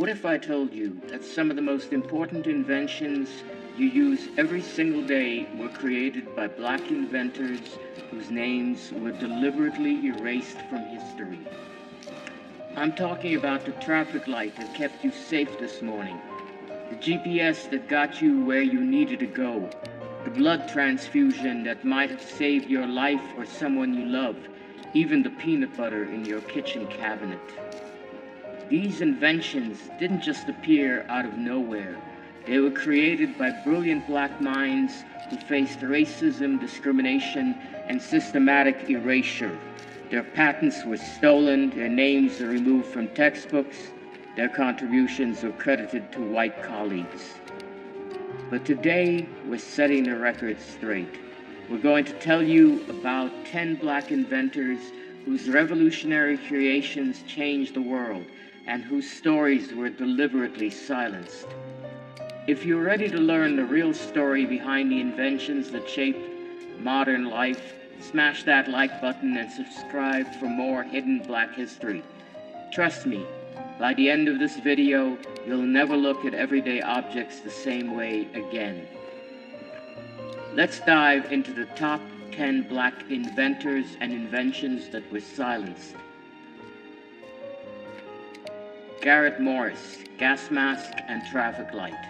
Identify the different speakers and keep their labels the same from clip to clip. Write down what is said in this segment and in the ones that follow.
Speaker 1: What if I told you that some of the most important inventions you use every single day were created by black inventors whose names were deliberately erased from history? I'm talking about the traffic light that kept you safe this morning, the GPS that got you where you needed to go, the blood transfusion that might have saved your life or someone you love, even the peanut butter in your kitchen cabinet. These inventions didn't just appear out of nowhere. They were created by brilliant black minds who faced racism, discrimination, and systematic erasure. Their patents were stolen, their names were removed from textbooks, their contributions were credited to white colleagues. But today, we're setting the record straight. We're going to tell you about 10 black inventors whose revolutionary creations changed the world and whose stories were deliberately silenced. If you're ready to learn the real story behind the inventions that shaped modern life, smash that like button and subscribe for more hidden black history. Trust me, by the end of this video, you'll never look at everyday objects the same way again. Let's dive into the top 10 black inventors and inventions that were silenced. Garrett Morris, gas mask and traffic light.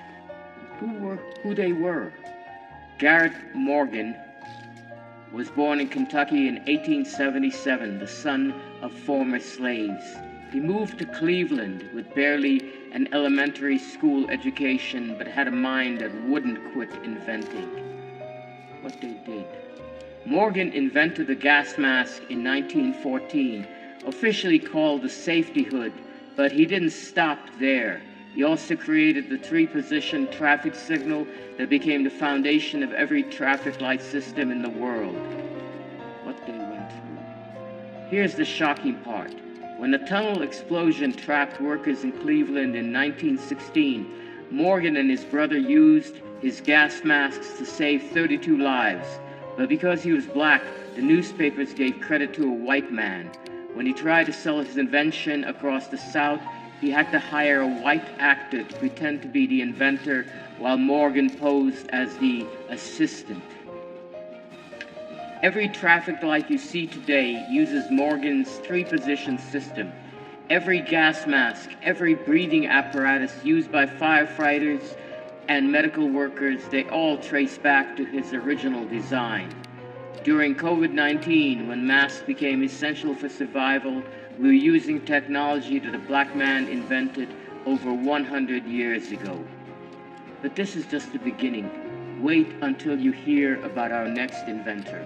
Speaker 1: Who they were? Garrett Morgan was born in Kentucky in 1877, the son of former slaves. He moved to Cleveland with barely an elementary school education, but had a mind that wouldn't quit inventing. What they did. Morgan invented the gas mask in 1914, officially called the safety hood, but he didn't stop there. He also created the three-position traffic signal that became the foundation of every traffic light system in the world. What they went through. Here's the shocking part. When the tunnel explosion trapped workers in Cleveland in 1916, Morgan and his brother used his gas masks to save 32 lives. But because he was black, the newspapers gave credit to a white man. When he tried to sell his invention across the South, he had to hire a white actor to pretend to be the inventor while Morgan posed as the assistant. Every traffic light you see today uses Morgan's three-position system. Every gas mask, every breathing apparatus used by firefighters and medical workers, they all trace back to his original design. During COVID-19, when masks became essential for survival, we were using technology that a black man invented over 100 years ago. But this is just the beginning. Wait until you hear about our next inventor.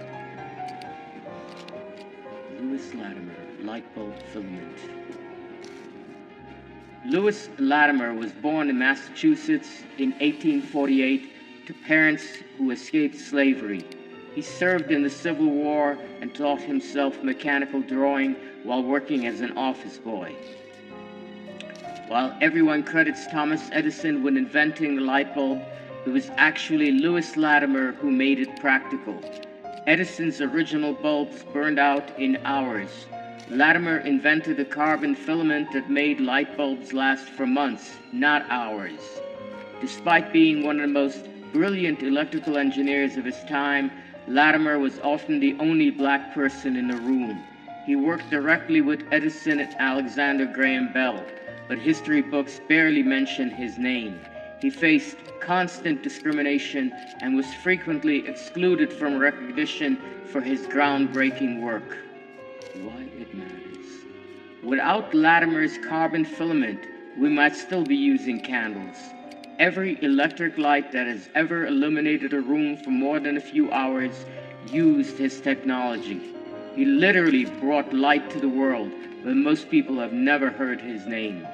Speaker 1: Lewis Latimer, light bulb filament. Lewis Latimer was born in Massachusetts in 1848 to parents who escaped slavery. He served in the Civil War and taught himself mechanical drawing while working as an office boy. While everyone credits Thomas Edison with inventing the light bulb, it was actually Lewis Latimer who made it practical. Edison's original bulbs burned out in hours. Latimer invented a carbon filament that made light bulbs last for months, not hours. Despite being one of the most brilliant electrical engineers of his time, Latimer was often the only black person in the room. He worked directly with Edison and Alexander Graham Bell, but history books barely mention his name. He faced constant discrimination and was frequently excluded from recognition for his groundbreaking work. Why it matters. Without Latimer's carbon filament, we might still be using candles. Every electric light that has ever illuminated a room for more than a few hours used his technology. He literally brought light to the world, but most people have never heard his name.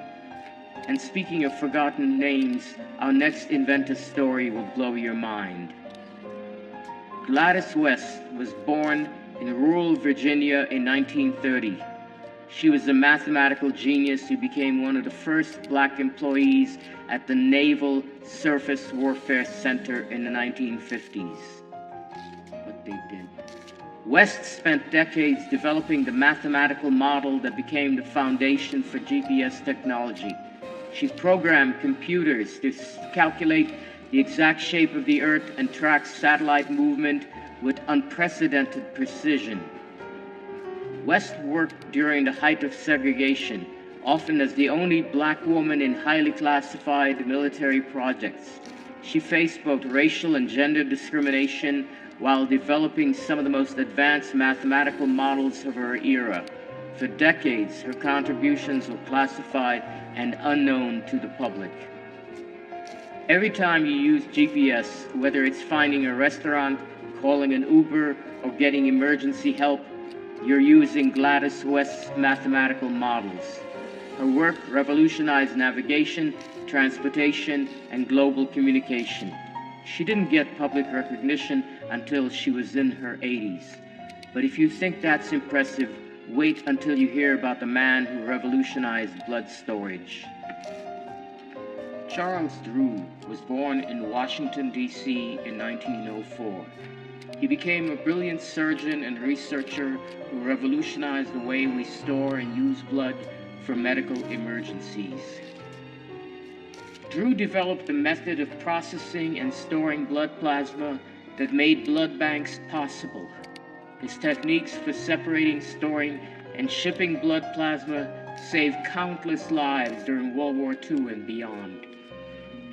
Speaker 1: And speaking of forgotten names, our next inventor story will blow your mind. Gladys West was born in rural Virginia in 1930. She was a mathematical genius who became one of the first black employees at the Naval Surface Warfare Center in the 1950s. What they did. West spent decades developing the mathematical model that became the foundation for GPS technology. She programmed computers to calculate the exact shape of the Earth and track satellite movement with unprecedented precision. West worked during the height of segregation, often as the only black woman in highly classified military projects. She faced both racial and gender discrimination while developing some of the most advanced mathematical models of her era. For decades, her contributions were classified and unknown to the public. Every time you use GPS, whether it's finding a restaurant, calling an Uber, or getting emergency help, you're using Gladys West's mathematical models. Her work revolutionized navigation, transportation, and global communication. She didn't get public recognition until she was in her 80s. But if you think that's impressive, wait until you hear about the man who revolutionized blood storage. Charles Drew was born in Washington, D.C. in 1904. He became a brilliant surgeon and researcher who revolutionized the way we store and use blood for medical emergencies. Drew developed a method of processing and storing blood plasma that made blood banks possible. His techniques for separating, storing, and shipping blood plasma saved countless lives during World War II and beyond.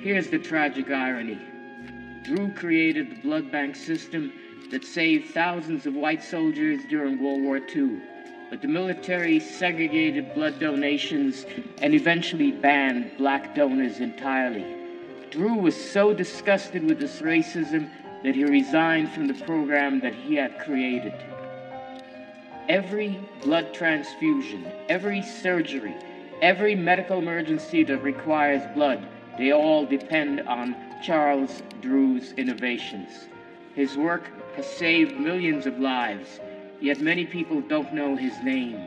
Speaker 1: Here's the tragic irony. Drew created the blood bank system that saved thousands of white soldiers during World War II, but the military segregated blood donations and eventually banned black donors entirely. Drew was so disgusted with this racism that he resigned from the program that he had created. Every blood transfusion, every surgery, every medical emergency that requires blood, they all depend on Charles Drew's innovations. His work has saved millions of lives, yet many people don't know his name.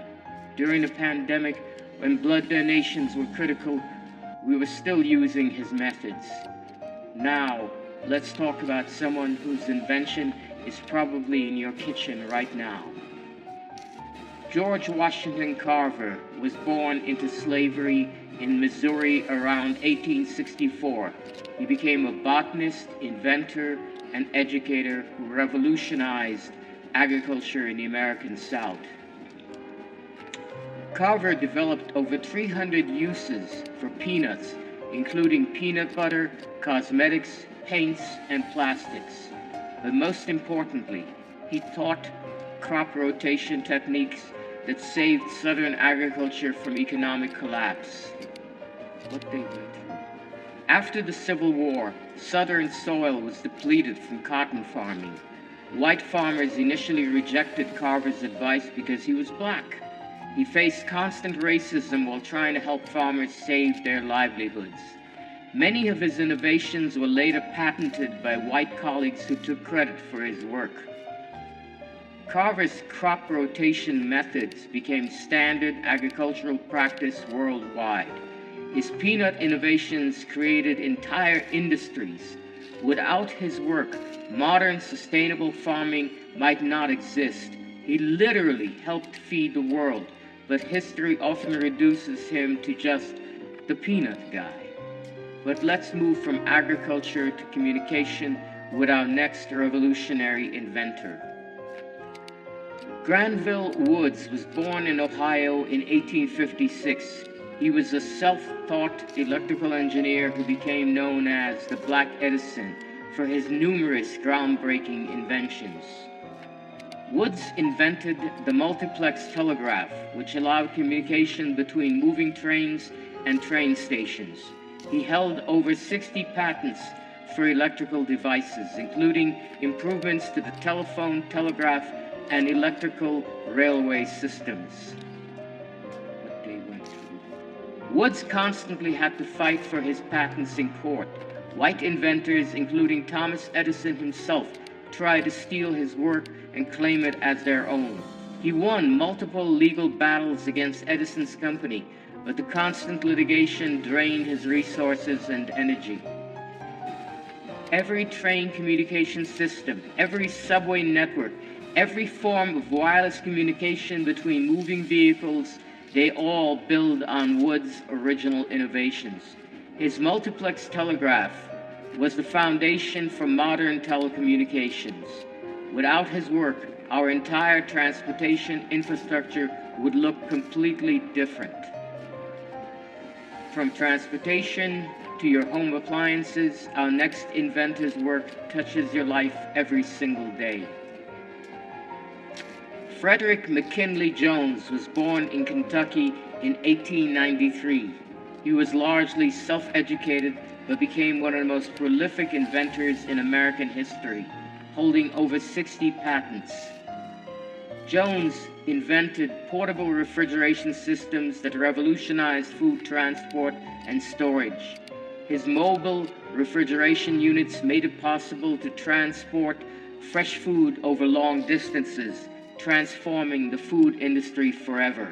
Speaker 1: During the pandemic, when blood donations were critical, we were still using his methods. Now, let's talk about someone whose invention is probably in your kitchen right now. George Washington Carver was born into slavery in Missouri around 1864. He became a botanist, inventor, and educator who revolutionized agriculture in the American South. Carver developed over 300 uses for peanuts, including peanut butter, cosmetics, paints, and plastics. But most importantly, he taught crop rotation techniques that saved Southern agriculture from economic collapse. What they went through. After the Civil War, Southern soil was depleted from cotton farming. White farmers initially rejected Carver's advice because he was black. He faced constant racism while trying to help farmers save their livelihoods. Many of his innovations were later patented by white colleagues who took credit for his work. Carver's crop rotation methods became standard agricultural practice worldwide. His peanut innovations created entire industries. Without his work, modern sustainable farming might not exist. He literally helped feed the world, but history often reduces him to just the peanut guy. But let's move from agriculture to communication with our next revolutionary inventor. Granville Woods was born in Ohio in 1856. He was a self-taught electrical engineer who became known as the Black Edison for his numerous groundbreaking inventions. Woods invented the multiplex telegraph, which allowed communication between moving trains and train stations. He held over 60 patents for electrical devices, including improvements to the telephone, telegraph, and electrical railway systems. What they went through. Woods constantly had to fight for his patents in court. White inventors, including Thomas Edison himself, tried to steal his work and claim it as their own. He won multiple legal battles against Edison's company, but the constant litigation drained his resources and energy. Every train communication system, every subway network, every form of wireless communication between moving vehicles They all build on Wood's original innovations. His multiplex telegraph was the foundation for modern telecommunications. Without his work, our entire transportation infrastructure would look completely different. From transportation to your home appliances, our next inventor's work touches your life every single day. Frederick McKinley Jones was born in Kentucky in 1893. He was largely self-educated, but became one of the most prolific inventors in American history, holding over 60 patents. Jones invented portable refrigeration systems that revolutionized food transport and storage. His mobile refrigeration units made it possible to transport fresh food over long distances, transforming the food industry forever.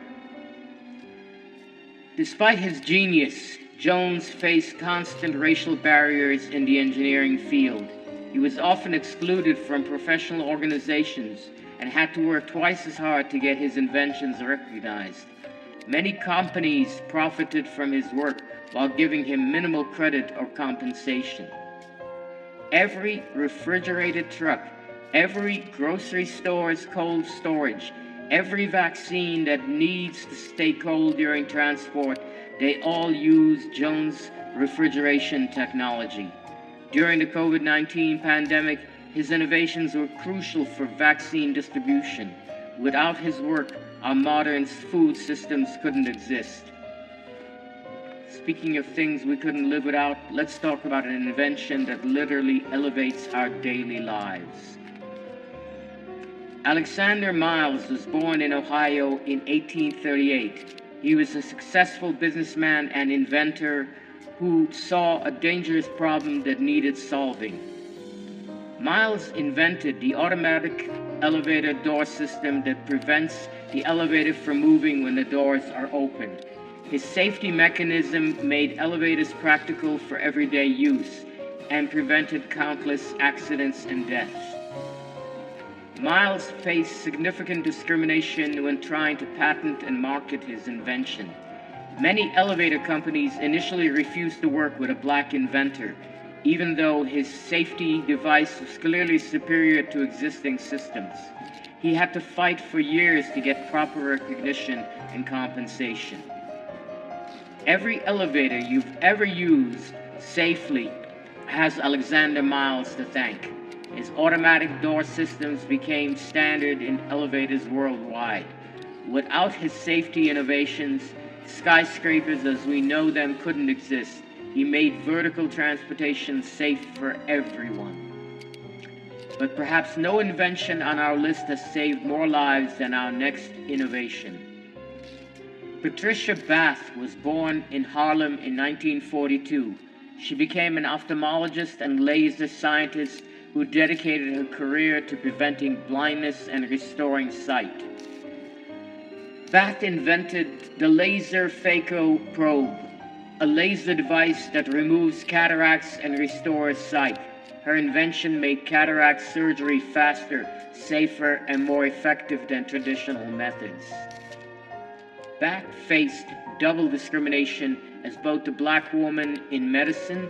Speaker 1: Despite his genius, Jones faced constant racial barriers in the engineering field. He was often excluded from professional organizations and had to work twice as hard to get his inventions recognized. Many companies profited from his work while giving him minimal credit or compensation. Every refrigerated truck, every grocery store's cold storage, every vaccine that needs to stay cold during transport, they all use Jones' refrigeration technology. During the COVID-19 pandemic, his innovations were crucial for vaccine distribution. Without his work, our modern food systems couldn't exist. Speaking of things we couldn't live without, let's talk about an invention that literally elevates our daily lives. Alexander Miles was born in Ohio in 1838. He was a successful businessman and inventor who saw a dangerous problem that needed solving. Miles invented the automatic elevator door system that prevents the elevator from moving when the doors are opened. His safety mechanism made elevators practical for everyday use and prevented countless accidents and deaths. Miles faced significant discrimination when trying to patent and market his invention. Many elevator companies initially refused to work with a black inventor, even though his safety device was clearly superior to existing systems. He had to fight for years to get proper recognition and compensation. Every elevator you've ever used safely has Alexander Miles to thank. His automatic door systems became standard in elevators worldwide. Without his safety innovations, skyscrapers as we know them couldn't exist. He made vertical transportation safe for everyone. But perhaps no invention on our list has saved more lives than our next innovation. Patricia Bath was born in Harlem in 1942. She became an ophthalmologist and laser scientist who dedicated her career to preventing blindness and restoring sight. Bath invented the laser phaco probe, a laser device that removes cataracts and restores sight. Her invention made cataract surgery faster, safer, and more effective than traditional methods. Bath faced double discrimination as both a black woman in medicine.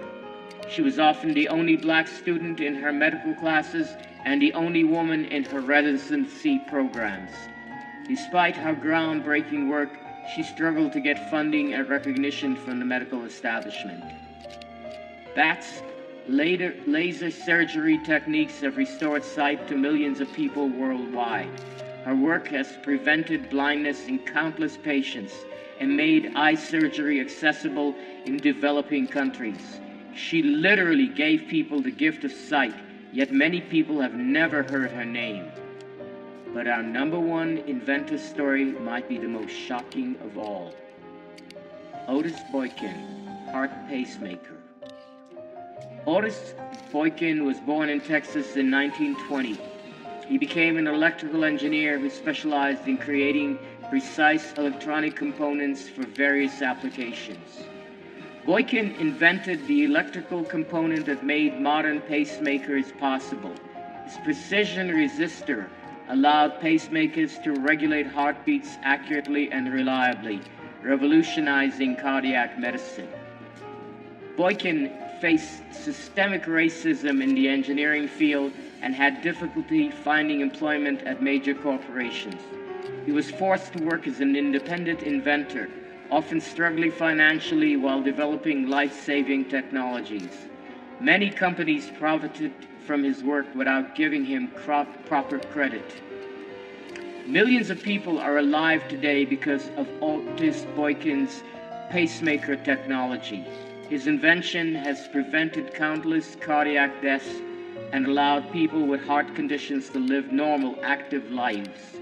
Speaker 1: She was often the only black student in her medical classes and the only woman in her residency programs. Despite her groundbreaking work, she struggled to get funding and recognition from the medical establishment. Bath's laser surgery techniques have restored sight to millions of people worldwide. Her work has prevented blindness in countless patients and made eye surgery accessible in developing countries. She literally gave people the gift of sight, yet many people have never heard her name. But our number one inventor story might be the most shocking of all. Otis Boykin, heart pacemaker. Otis Boykin was born in Texas in 1920. He became an electrical engineer who specialized in creating precise electronic components for various applications. Boykin invented the electrical component that made modern pacemakers possible. His precision resistor allowed pacemakers to regulate heartbeats accurately and reliably, revolutionizing cardiac medicine. Boykin faced systemic racism in the engineering field and had difficulty finding employment at major corporations. He was forced to work as an independent inventor, often struggling financially while developing life-saving technologies. Many companies profited from his work without giving him proper credit. Millions of people are alive today because of Otis Boykin's pacemaker technology. His invention has prevented countless cardiac deaths and allowed people with heart conditions to live normal, active lives.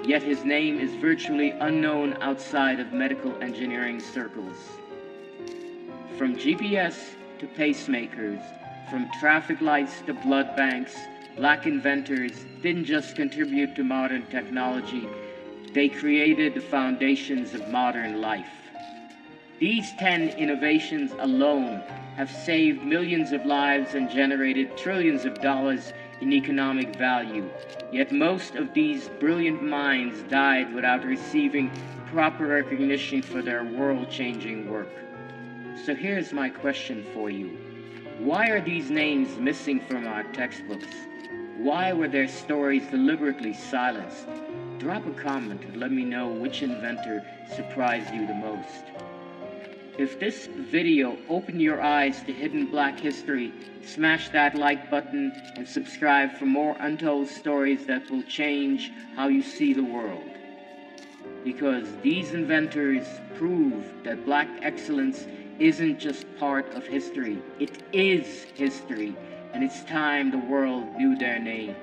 Speaker 1: Yet his name is virtually unknown outside of medical engineering circles. From GPS to pacemakers, from traffic lights to blood banks, Black inventors didn't just contribute to modern technology, they created the foundations of modern life. These 10 innovations alone have saved millions of lives and generated trillions of dollars in economic value. Yet most of these brilliant minds died without receiving proper recognition for their world-changing work. So here's my question for you. Why are these names missing from our textbooks? Why were their stories deliberately silenced? Drop a comment and let me know which inventor surprised you the most. If this video opened your eyes to hidden Black history, smash that like button and subscribe for more untold stories that will change how you see the world. Because these inventors prove that Black excellence isn't just part of history, it is history, and it's time the world knew their name.